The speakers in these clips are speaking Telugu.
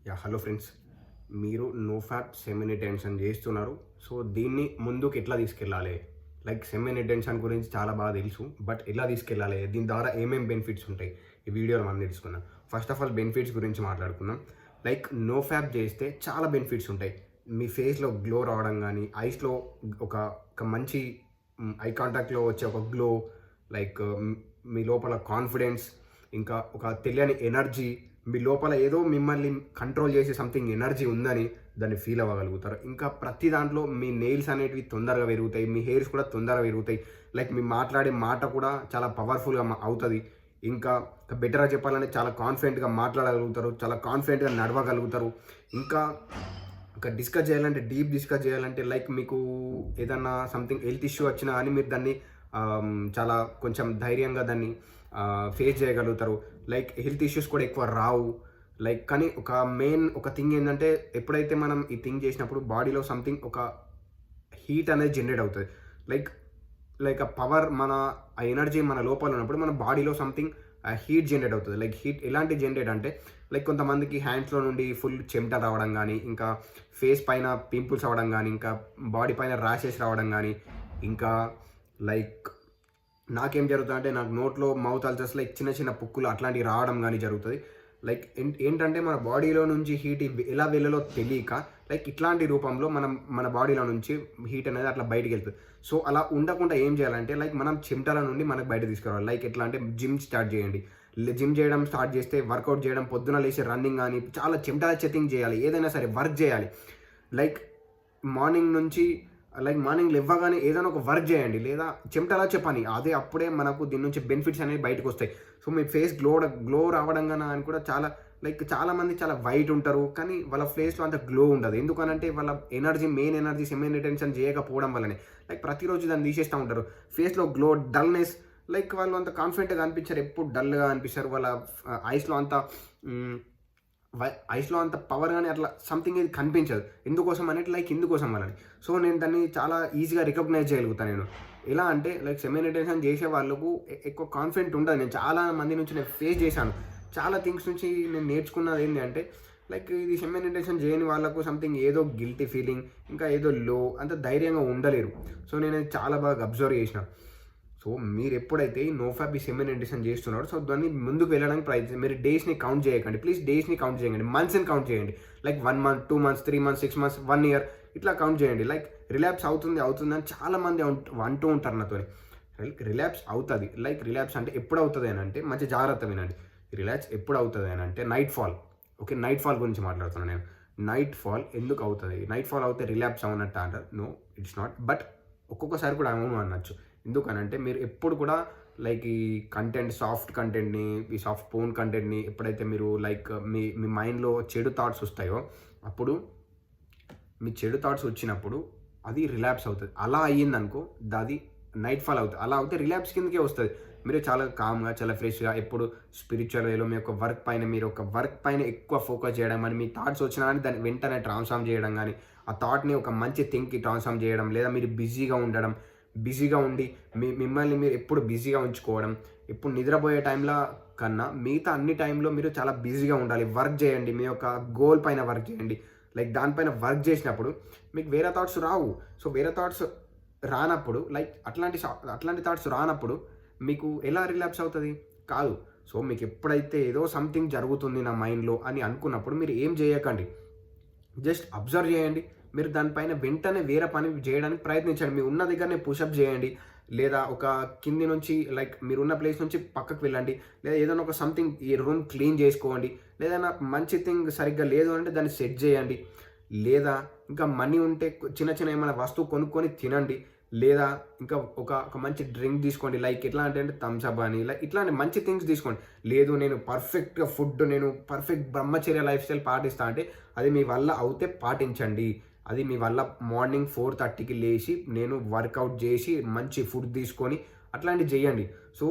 Hello friends. మీరు నో ఫ్యాప్ సెమీ రిటెన్షన్ చేస్తున్నారు. సో, దీన్ని ముందుకు ఎట్లా తీసుకెళ్ళాలి? లైక్ సెమీ రిటెన్షన్ గురించి చాలా బాగా తెలుసు. బట్ ఎలా తీసుకెళ్ళాలి? దీని ద్వారా ఏమేం బెనిఫిట్స్ ఉంటాయి? ఈ వీడియోలో మనం తెలుసుకుందాం. ఫస్ట్ ఆఫ్ ఆల్ బెనిఫిట్స్ గురించి మాట్లాడుకుందాం. లైక్ నో ఫ్యాప్ చేస్తే చాలా బెనిఫిట్స్ ఉంటాయి. మీ ఫేస్‌లో గ్లో రావడం గానీ, ఐస్‌లో ఒక ఒక మంచి ఐ కాంటాక్ట్‌లో వచ్చే ఒక గ్లో, లైక్ మీ లోపల కాన్ఫిడెన్స్, ఇంకా ఒక తెలియని ఎనర్జీ, మీ లోపల ఏదో మిమ్మల్ని కంట్రోల్ చేసే సంథింగ్ ఎనర్జీ ఉందని దాన్ని ఫీల్ అవ్వగలుగుతారు. ఇంకా ప్రతి దాంట్లో మీ నెయిల్స్ అనేటివి తొందరగా పెరుగుతాయి. మీ హెయిర్స్ కూడా తొందరగా పెరుగుతాయి. లైక్ మీ మాట్లాడే మాట కూడా చాలా పవర్‌ఫుల్‌గా అవుతది. ఇంకా బెటర్‌గా చెప్పాలంటే చాలా కాన్ఫిడెంట్‌గా మాట్లాడగలుగుతారు. చాలా కాన్ఫిడెంట్‌గా నడవగలుగుతారు. ఇంకా ఒక డిస్కస్ చేయాలంటే, డీప్ డిస్కస్ చేయాలంటే, లైక్ మీకు ఏదన్నా సంథింగ్ హెల్త్ ఇష్యూ వచ్చినా కానీ మీరు దాన్ని చాలా కొంచెం ధైర్యంగా దాన్ని ఫేస్ చేయగలుగుతారు. లైక్ హెల్త్ ఇష్యూస్ కూడా ఎక్కువ రావు. లైక్ కానీ ఒక థింగ్ ఏంటంటే, ఎప్పుడైతే మనం ఈ థింగ్ చేసినప్పుడు బాడీలో సంథింగ్ ఒక హీట్ అనేది జనరేట్ అవుతది. లైక్ లైక్ ఆ పవర్ ఆ ఎనర్జీ మన లోపల ఉన్నప్పుడు మన బాడీలో సంథింగ్ హీట్ జనరేట్ అవుతది. లైక్ హీట్ ఎలాంటి జనరేట్ అంటే, లైక్ కొంతమందికి హ్యాండ్స్‌లో నుండి ఫుల్ చెమట రావడం గానీ, ఇంకా ఫేస్ పైన పింపుల్స్ అవ్వడం గానీ, ఇంకా బాడీ పైన ర్యాషెస్ రావడం గానీ, ఇంకా లైక్ నాకేం జరుగుతదంటే, నాకు నోట్లో మౌత్ అల్సర్స్ లైక్ చిన్న చిన్న పుక్కులు అట్లాంటివి రావడం గానీ జరుగుతది. లైక్ ఏంటంటే మన బాడీలో నుంచి హీట్ ఎలా వెళ్ళాలో తెలియక, లైక్ ఇట్లాంటి రూపంలో మన బాడీలో నుంచి హీట్ అనేది అట్లా బయటికెళ్తది. సో, అలా ఉండకుండా ఏం చేయాలంటే, లైక్ మనం చెమటల నుండి మనకు బయట తీసుకురావాలి. లైక్ ఎట్లా అంటే జిమ్ స్టార్ట్ చేయండి. జిమ్ చేయడం స్టార్ట్ చేస్తే, వర్కౌట్ చేయడం, పొద్దున లేసి రన్నింగ్ గానీ, చాలా చెమటలొచ్చే థింగ్ చేయాలి. ఏదైనా సరే వర్క్ చేయాలి. లైక్ మార్నింగ్ నుంచి మార్నింగ్ లెవ్వగానే ఏదైనా ఒక వర్క్ చేయండి. లేదా చెమటలొచ్చే పని. అప్పుడే మనకు దీని నుంచి బెనిఫిట్స్ అనేవి బయటకొస్తాయి. సో, మీ ఫేస్ గ్లో రావడం అని కూడా చాలామంది చాలా వైట్ ఉంటారు. కానీ వాళ్ళ ఫేస్‌లో అంత గ్లో ఉండదు. ఎందుకనంటే వాళ్ళ మెయిన్ ఎనర్జీ సెమీ రిటెన్షన్ చేయకపోవడం వల్లనే. లైక్ ప్రతిరోజు దాన్ని తీసేస్తా ఉంటారు. ఫేస్‌లో గ్లో, డల్‌నెస్, లైక్ వాళ్ళు అంత కాన్ఫిడెంట్‌గా అనిపించరు. ఎప్పుడు డల్‌గా అనిపిస్తారు. వాళ్ళ ఐస్‌లో అంత హ్మ్. ఐస్‌లో అంత పవర్ గాని అట్లా సంథింగ్ ఏది కనిపించదు. ఎందుకోసం అంటే, లైక్ ఇందుకోసం వలని. సో, నేను దాన్ని చాలా ఈజీగా రికగ్నైజ్ చేయగలుగుతా నేను. ఎలా అంటే, లైక్ సెమీ రిటెన్షన్ చేసే వాళ్ళకు ఎక్కువ కాన్ఫిడెంట్ ఉండదు. నేను చాలా మంది నుంచి నేను ఫేస్ చేశాను. చాలా థింగ్స్ నుంచి నేను నేర్చుకున్నది ఏంటి అంటే, లైక్ ఇది సెమీ రిటెన్షన్ చేయని వాళ్ళకు సంథింగ్ ఏదో గిల్టీ ఫీలింగ్, ఇంకా ఏదో అంత ధైర్యంగా ఉండలేరు. సో, నేను చాలా బాగా అబ్జర్వ్ చేసిన. సో, మీరెప్పుడైతే ఈ నోఫాప్ ఈ సెమీ రిటెన్షన్ చేస్తున్నారో, సో, దాన్ని ముందుకు వెళ్ళడానికి ప్రయత్నించండి. మీరు డేస్‌ని కౌంట్ చేయకండి. ప్లీజ్ డేస్‌ని కౌంట్ చేయండి. మంత్స్‌ని కౌంట్ చేయండి. Like 1 month, 2 months, 3 months, 6 months, 1 year ఇట్లా కౌంట్ చేయండి. లైక్ రిలాప్స్ అవుతుంది అని చాలామంది అంటూ ఉంటారు నాతోని. రిలాప్స్ అవుతది. లైక్ రిలాప్స్ అంటే ఎప్పుడవుతది అనంటే, మంచి జాగ్రత్త వినండి. రిలాప్స్ ఎప్పుడవుతది అనంటే night fall. Okay. Night fall గురించి మాట్లాడుతున్నాను నేను. నైట్ ఫాల్ ఎందుకు అవుతది? నైట్ ఫాల్ అవుతే రిలాప్స్ అవునట్టా అంటారు. No, it's not. బట్ ఒక్కొక్కసారి కూడా అవును అనొచ్చు. ఎందుకనంటే, మీరు ఎప్పుడు కూడా లైక్ ఈ సాఫ్ట్ కంటెంట్‌ని, ఈ సాఫ్ట్ పోర్న్ కంటెంట్‌ని ఎప్పుడైతే మీరు లైక్ మీ మైండ్‌లో చెడు థాట్స్ వస్తాయో, అప్పుడు మీ చెడు థాట్స్ వచ్చినప్పుడు అది రిలాప్స్ అవుతది. అలా అయ్యిందనుకో, అది నైట్ ఫాల్ అవుతది. అలా అవుతే రిలాప్స్ కిందకే వస్తది. మీరు చాలా కామ్‌గా, చాలా ఫ్రెష్‌గా, ఎప్పుడు స్పిరిచ్యువల్ వేలో మీ యొక్క వర్క్ పైన ఎక్కువ ఫోకస్ చేయడం గాని, మీ థాట్స్ వచ్చినా గాని దాన్ని వెంటనే ట్రాన్స్‌ఫార్మ్ చేయడం గాని, ఆ థాట్‌ని ఒక మంచి థింగ్‌కి ట్రాన్స్‌ఫార్మ్ చేయడం, లేదా మీరు బిజీగా ఉండడం, బిజీగా ఉండి మిమ్మల్ని మీరు ఎప్పుడు బిజీగా ఉంచుకోవడం, ఎప్పుడు నిద్రపోయే టైంలో కన్నా మిగతా అన్ని టైంలో మీరు చాలా బిజీగా ఉండాలి. వర్క్ చేయండి. మీ యొక్క గోల్ పైన వర్క్ చేయండి. లైక్ దానిపైన వర్క్ చేసినప్పుడు మీకు వేరే థాట్స్ రావు. సో, వేరే థాట్స్ రానప్పుడు, లైక్ అట్లాంటి థాట్స్ రానప్పుడు మీకు ఎలా రిలాప్స్ అవుతది? కాదు. సో, మీకెప్పుడైతే ఏదో సంథింగ్ జరుగుతుంది నా మైండ్‌లో అని అనుకున్నప్పుడు మీరు ఏం చేయకండి. జస్ట్ అబ్జర్వ్ చేయండి. మీరు దానిపైన వెంటనే వేరే పని చేయడానికి ప్రయత్నించండి. మీ ఉన్న దగ్గరనే పుషప్ చేయండి. లేదా ఒక కింది నుంచి, లైక్ మీరున్న ప్లేస్ నుంచి పక్కకు వెళ్ళండి. లేదా ఏదైనా ఒక సంథింగ్ ఈ రూమ్ క్లీన్ చేసుకోండి. లేదన్నా మంచి థింగ్ సరిగ్గా లేదు అంటే దాన్ని సెట్ చేయండి. లేదా ఇంకా మనీ ఉంటే చిన్న చిన్న ఏమైనా వస్తువు కొనుక్కొని తినండి. లేదా ఇంకా ఒక మంచి డ్రింక్ తీసుకోండి. లైక్ ఎట్లా అంటే థమ్స్ అప్ అని, లైక్ ఇట్లాంటి మంచి థింగ్స్ తీసుకోండి. లేదు నేను పర్ఫెక్ట్ బ్రహ్మచర్య లైఫ్ స్టైల్ పాటిస్తా అంటే, అది మీ వల్ల అవుతే పాటించండి. అది మీ వల్ల మార్నింగ్ 4:30కి లేచి నేను వర్కౌట్ చేసి మంచి ఫుడ్ తీసుకొని అట్లాంటివి చేయండి. So,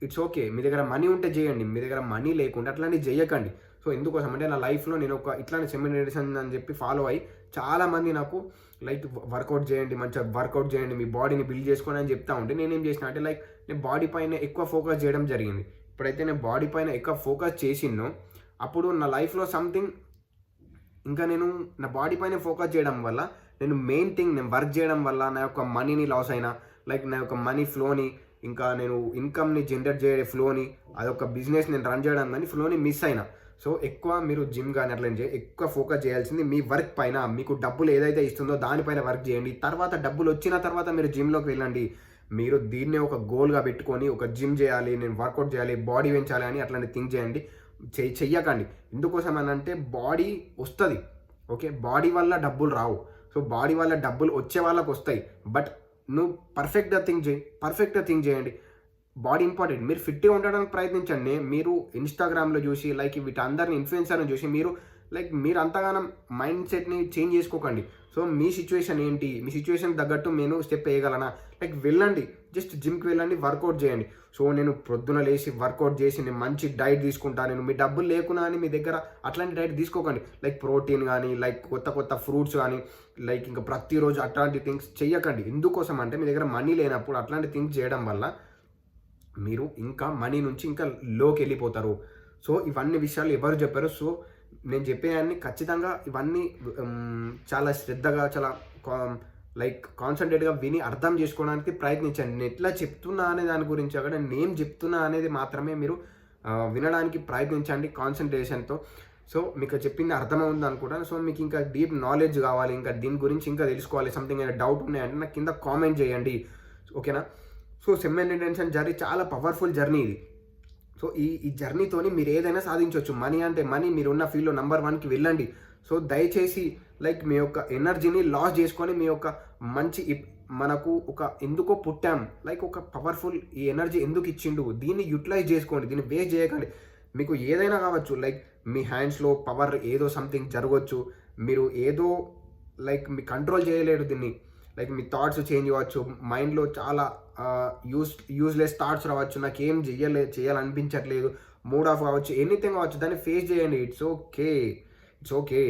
it's okay. మీ దగ్గర మనీ ఉంటే చేయండి. మీ దగ్గర మనీ లేకుంటే అట్లాంటివి చేయకండి. సో, ఎందుకోసం అంటే, నా లైఫ్‌లో నేను ఇట్లాంటి సెమీ రిటెన్షన్ అని చెప్పి ఫాలో అయ్యి చాలామంది నాకు లైక్ వర్కౌట్ చేయండి, మంచిగా వర్కౌట్ చేయండి, మీ బాడీని బిల్డ్ చేసుకోండి అని చెప్తా ఉంటే, నేనేం చేసినా అంటే, లైక్ నేను బాడీ పైన ఎక్కువ ఫోకస్ చేయడం జరిగింది. ఎప్పుడైతే నేను బాడీ పైన ఎక్కువ ఫోకస్ చేసినో, అప్పుడు నా లైఫ్‌లో సంథింగ్ ఇంకా నేను నా బాడీ పైన ఫోకస్ చేయడం వల్ల నేను మెయిన్ థింగ్ నేను వర్క్ చేయడం వల్ల నా యొక్క మనీని లాస్ అయినా, లైక్ నా యొక్క మనీ ఫ్లోని, ఇంకా నేను ఇన్కమ్ని జనరేట్ చేసే ఫ్లోని, అదొక బిజినెస్ నేను రన్ చేయడం కానీ ఫ్లోని మిస్ అయినా. సో ఎక్కువ మీరు జిమ్ కానీ అట్లా ఎక్కువ ఫోకస్ చేయాల్సింది మీ వర్క్ పైన. మీకు డబ్బులు ఏదైతే ఇస్తుందో దానిపైన వర్క్ చేయండి. తర్వాత డబ్బులు వచ్చిన తర్వాత మీరు జిమ్లోకి వెళ్ళండి. మీరు దీన్నే ఒక గోల్గా పెట్టుకొని ఒక జిమ్ చేయాలి, నేను వర్కౌట్ చేయాలి, బాడీ పెంచాలి అని అట్లాంటి థింక్ చేయండి. చెయ్యకండి. ఎందుకోసం అని అంటే బాడీ వస్తుంది, ఓకే, బాడీ వల్ల డబ్బులు రావు. సో బాడీ వల్ల డబ్బులు వచ్చే వాళ్ళకు వస్తాయి, బట్ నువ్వు పర్ఫెక్ట్గా థింక్ చేయండి. Body important. మీరు ఫిట్గా ఉండడానికి ప్రయత్నించండి. మీరు ఇన్స్టాగ్రామ్లో చూసి లైక్ వీటి అందరిని ఇన్ఫ్లుయెన్సర్ని చూసి మీరు అంతగానం మైండ్ సెట్ని చేంజ్ చేసుకోకండి. సో మీ సిచ్యువేషన్ ఏంటి, మీ సిచ్యువేషన్కి తగ్గట్టు నేను స్టెప్ వేయగలనా, లైక్ వెళ్ళండి, జస్ట్ జిమ్కి వెళ్ళండి, వర్కౌట్ చేయండి. సో నేను ప్రొద్దున లేచి వర్కౌట్ చేసి నేను మంచి డైట్ తీసుకుంటాను, నేను మీ డబ్బులు లేకున్నా అని మీ దగ్గర అట్లాంటి డైట్ తీసుకోకండి. లైక్ ప్రోటీన్ కానీ, లైక్ కొత్త ఫ్రూట్స్ కానీ, లైక్ ఇంకా ప్రతిరోజు అట్లాంటి థింగ్స్ చెయ్యకండి. ఎందుకోసం అంటే మీ దగ్గర మనీ లేనప్పుడు అట్లాంటి థింగ్స్ చేయడం వల్ల మీరు ఇంకా మనీ నుంచి ఇంకా లోకి వెళ్ళిపోతారు. సో ఇవన్నీ విషయాలు ఎవరు చెప్పారు? సో నేను చెప్పేవన్నీ ఖచ్చితంగా ఇవన్నీ చాలా శ్రద్ధగా, చాలా లైక్ కాన్సన్ట్రేట్గా విని అర్థం చేసుకోవడానికి ప్రయత్నించండి. నేను ఎట్లా చెప్తున్నా అనే దాని గురించి అక్కడ నేను చెప్తున్నా అనేది మాత్రమే మీరు వినడానికి ప్రయత్నించండి కాన్సన్ట్రేషన్తో. సో మీకు చెప్పింది అర్థమవుతుంది అనుకుంటాను. సో మీకు ఇంకా డీప్ నాలెడ్జ్ కావాలి, ఇంకా దీని గురించి ఇంకా తెలుసుకోవాలి, సంథింగ్ ఏదైనా డౌట్ ఉన్నాయంటే నాకు కింద కామెంట్ చేయండి, ఓకేనా? సో సెమ్ ఇంటెన్షన్ జర్నీ చాలా పవర్ఫుల్ జర్నీ ఇది. సో ఈ జర్నీతోని మీరు ఏదైనా సాధించవచ్చు. మనీ అంటే మనీ, మీరున్న ఫీల్డ్లో నెంబర్ 1కి వెళ్ళండి. సో దయచేసి లైక్ మీ యొక్క ఎనర్జీని లాస్ చేసుకొని మీ యొక్క మంచి మనకు ఒక ఎందుకో పుట్టాం, లైక్ ఒక పవర్ఫుల్ ఈ ఎనర్జీ ఎందుకు ఇచ్చిండు, దీన్ని యూటిలైజ్ చేసుకోండి, దీన్ని వేస్ట్ చేయకండి. మీకు ఏదైనా కావచ్చు, లైక్ మీ హ్యాండ్స్లో పవర్ ఏదో సంథింగ్ జరగవచ్చు, మీరు ఏదో లైక్ మీ కంట్రోల్ చేయలేరు దీన్ని, లైక్ మీ థాట్స్ చేంజ్ అవ్వచ్చు, మైండ్లో చాలా యూజ్లెస్ థాట్స్ రావచ్చు, నాకు ఏం చేయాలనిపించట్లేదు, మూడ్ ఆఫ్ కావచ్చు, ఎనీథింగ్ కావచ్చు, దాన్ని ఫేస్ చేయండి. ఇట్స్ ఓకే,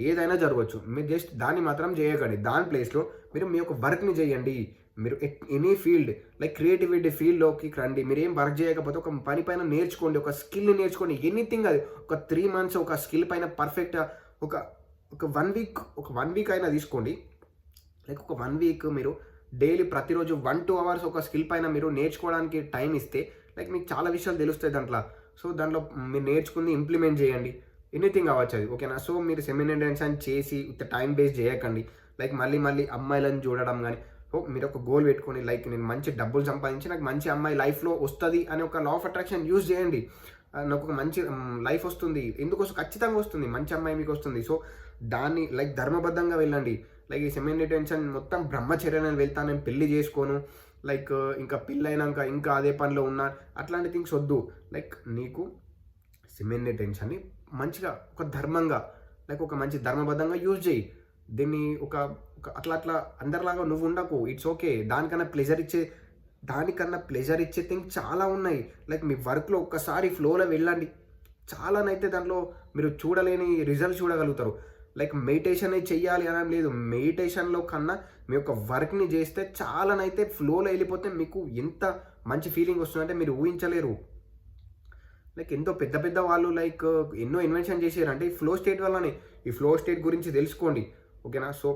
ఏదైనా జరగవచ్చు. మీరు జస్ట్ దాన్ని మాత్రం చేయకండి. దాని ప్లేస్లో మీరు మీ యొక్క వర్క్ని చేయండి. మీరు ఎనీ ఫీల్డ్ లైక్ క్రియేటివిటీ ఫీల్డ్లోకి రండి. మీరు ఏం వర్క్ చేయకపోతే ఒక పని పైన నేర్చుకోండి, ఒక స్కిల్ని నేర్చుకోండి, ఎనీథింగ్. అది ఒక 3 months ఒక స్కిల్ పైన పర్ఫెక్ట్ ఒక 1 week అయినా తీసుకోండి. లైక్ ఒక 1 week మీరు డైలీ ప్రతిరోజు 1-2 hours ఒక స్కిల్ పైన మీరు నేర్చుకోవడానికి టైం ఇస్తే లైక్ మీకు చాలా విషయాలు తెలుస్తాయి దాంట్లో. సో దాంట్లో మీరు నేర్చుకుని ఇంప్లిమెంట్ చేయండి, ఎనీథింగ్ అవ్వచ్చు అది, ఓకేనా? సో మీరు సెమిన్ ఇంటెన్షన్ చేసి టైం వేస్ట్ చేయకండి. లైక్ మళ్ళీ అమ్మాయిలను చూడడం కానీ. సో మీరు ఒక గోల్ పెట్టుకొని లైక్ నేను మంచి డబ్బులు సంపాదించి నాకు మంచి అమ్మాయి లైఫ్లో వస్తుంది అని ఒక లా ఆఫ్ అట్రాక్షన్ యూజ్ చేయండి. నాకు ఒక మంచి లైఫ్ వస్తుంది, ఎందుకోసం ఖచ్చితంగా వస్తుంది, మంచి అమ్మాయి మీకు వస్తుంది. సో దాన్ని లైక్ ధర్మబద్ధంగా వెళ్ళండి. లైక్ ఈ సెమిన్ ఇంటెన్షన్ మొత్తం బ్రహ్మచర్యాన్ని వెళ్తాను, నేను పెళ్లి చేసుకోను, లైక్ ఇంకా పెళ్ళి అయినాక ఇంకా అదే పనిలో ఉన్నా, అట్లాంటి థింగ్స్ వద్దు. లైక్ నీకు సెమిన్ ఇంటెన్షన్ని మంచిగా ఒక ధర్మంగా లైక్ ఒక మంచి ధర్మబద్ధంగా యూజ్ చేయి. దీన్ని ఒక అట్లా అందరిలాగా నువ్వు ఉండకు. It's okay. దానికన్నా ప్లెజర్ ఇచ్చే థింగ్ చాలా ఉన్నాయి. లైక్ మీ వర్క్లో ఒక్కసారి ఫ్లోలో వెళ్ళండి, చాలానైతే దాంట్లో మీరు చూడలేని రిజల్ట్స్ చూడగలుగుతారు. లైక్ మెడిటేషన్ చెయ్యాలి అని లేదు, మెడిటేషన్లో కన్నా మీ యొక్క వర్క్ని చేస్తే చాలానైతే ఫ్లోలో వెళ్ళిపోతే మీకు ఎంత మంచి ఫీలింగ్ వస్తుందంటే మీరు ఊహించలేరు. లైక్ ఎంతో పెద్ద వాళ్ళు లైక్ ఎన్నో ఇన్వెన్షన్ చేశారంటే ఈ ఫ్లో స్టేట్ వల్లనే. ఈ ఫ్లో స్టేట్ గురించి తెలుసుకోండి, ఓకేనా? సో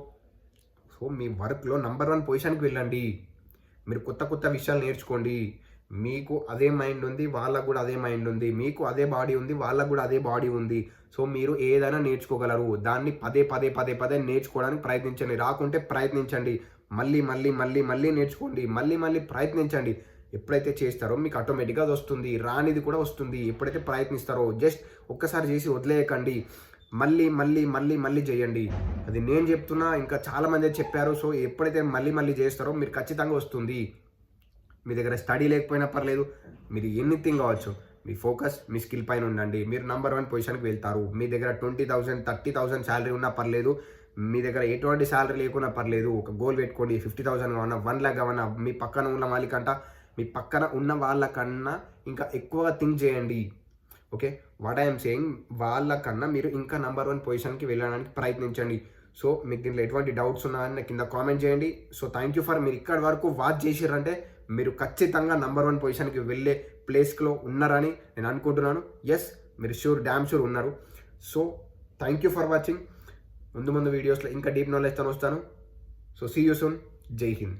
మీ వర్క్లో నెంబర్ 1 పొజిషన్కి వెళ్ళండి. మీరు కొత్త విషయాలు నేర్చుకోండి. మీకు అదే మైండ్ ఉంది, వాళ్ళకు కూడా అదే మైండ్ ఉంది. మీకు అదే బాడీ ఉంది, వాళ్ళకు కూడా అదే బాడీ ఉంది. సో మీరు ఏదైనా నేర్చుకోగలరు. దాన్ని పదే నేర్చుకోవడానికి ప్రయత్నించండి. రాకుంటే ప్రయత్నించండి, మళ్ళీ నేర్చుకోండి, మళ్ళీ ప్రయత్నించండి. ఎప్పుడైతే చేస్తారో మీకు ఆటోమేటిక్గా అది వస్తుంది, రానిది కూడా వస్తుంది. ఎప్పుడైతే ప్రయత్నిస్తారో జస్ట్ ఒక్కసారి చేసి వదిలేయకండి, మళ్ళీ చేయండి. అది నేను చెప్తున్నా, ఇంకా చాలామంది చెప్పారు. సో ఎప్పుడైతే మళ్ళీ చేస్తారో మీరు ఖచ్చితంగా వస్తుంది. మీ దగ్గర స్టడీ లేకపోయినా పర్లేదు, మీరు ఎనీథింగ్ కావచ్చు, మీ ఫోకస్ మీ స్కిల్ పైన ఉండండి. మీరు నెంబర్ 1 పొజిషన్కి వెళ్తారు. మీ దగ్గర 20,000 30,000 శాలరీ ఉన్నా పర్లేదు, మీ దగ్గర ఎటువంటి శాలరీ లేకున్నా పర్లేదు. ఒక గోల్ పెట్టుకోండి, 50,000 కావన్నా, 1 lakh కావన్నా. మీ పక్కన ఉన్న వాళ్ళకన్నా ఇంకా ఎక్కువగా థింక్ చేయండి, ఓకే? వాట్ ఐఎమ్ సేయింగ్, వాళ్ళకన్నా మీరు ఇంకా నెంబర్ 1 పొజిషన్కి వెళ్ళడానికి ప్రయత్నించండి. సో మీకు దీంట్లో ఎటువంటి డౌట్స్ ఉన్నాయని కింద కామెంట్ చేయండి. సో థ్యాంక్ యూ ఫర్ మీరు ఇక్కడి వరకు వాచ్ చేసిర్రంటే మీరు ఖచ్చితంగా నెంబర్ 1 పొజిషన్కి వెళ్ళే ప్లేస్లో ఉన్నారని నేను అనుకుంటున్నాను. ఎస్, మీరు డ్యామ్ షూర్ ఉన్నారు. So thank you for watching. ముందు వీడియోస్లో ఇంకా డీప్ నాలెడ్జ్తో వస్తాను. So see you soon. జై హింద్.